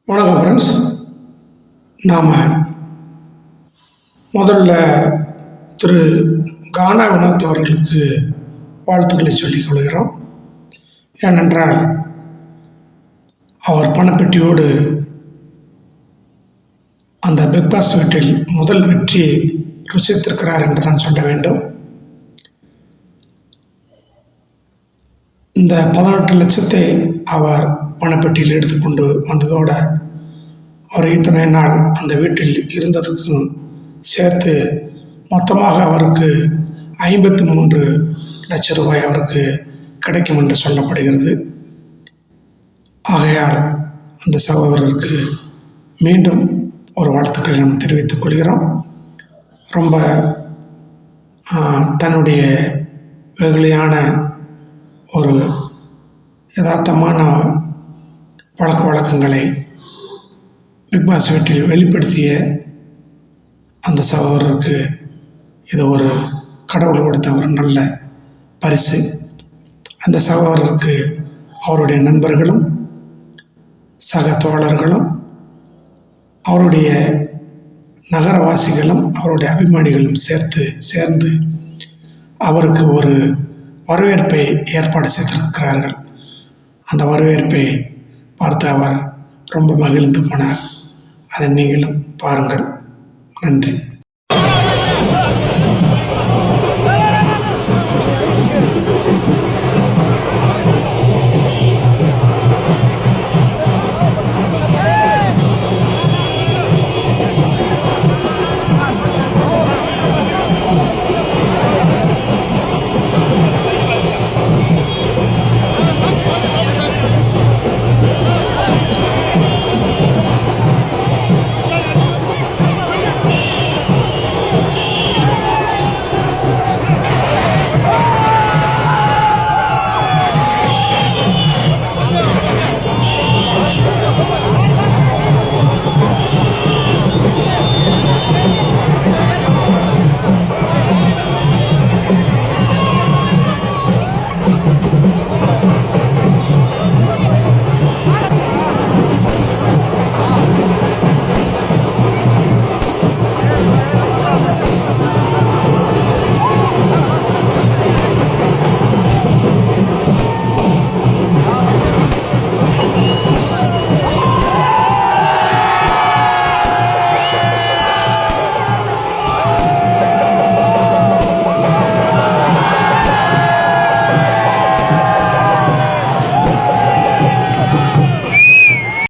வணக்கம் ஃப்ரெண்ட்ஸ். நாம் முதல்ல திரு கானா வினோத் அவர்களுக்கு வாழ்த்துக்களை சொல்லிக் கொள்கிறோம். ஏனென்றால் அவர் பணப்பெட்டியோடு அந்த பிக்பாஸ் வீட்டில் முதல் வெற்றியை ருசித்திருக்கிறார் என்று தான் சொல்ல வேண்டும். இந்த 18 லட்சத்தை அவர் பணப்பெட்டியில் எடுத்துக்கொண்டு வந்ததோடு அவர் இத்தனை நாள் அந்த வீட்டில் இருந்ததுக்கும் சேர்த்து மொத்தமாக அவருக்கு 53 லட்சம் ரூபாய் அவருக்கு கிடைக்கும் என்று சொல்லப்படுகிறது. ஆகையால் அந்த சகோதரருக்கு மீண்டும் ஒரு வாழ்த்துக்களை நாம் தெரிவித்துக் கொள்கிறோம். ரொம்ப தன்னுடைய வெகுளியான ஒரு யதார்த்தமான பழக்க வழக்கங்களை பிக்பாஸ் வீட்டில் வெளிப்படுத்திய அந்த சகோதரருக்கு இது ஒரு கடவுள் கொடுத்த ஒரு நல்ல பரிசு. அந்த சகோதரருக்கு அவருடைய நண்பர்களும் சக தோழர்களும் அவருடைய நகரவாசிகளும் அவருடைய அபிமானிகளும் சேர்ந்து அவருக்கு ஒரு வரவேற்பை ஏற்பாடு செய்திருக்கிறார்கள். அந்த வரவேற்பை பார்த்து அவர் ரொம்ப மகிழ்ந்து போனார். அதை நீங்களும் பாருங்கள். நன்றி.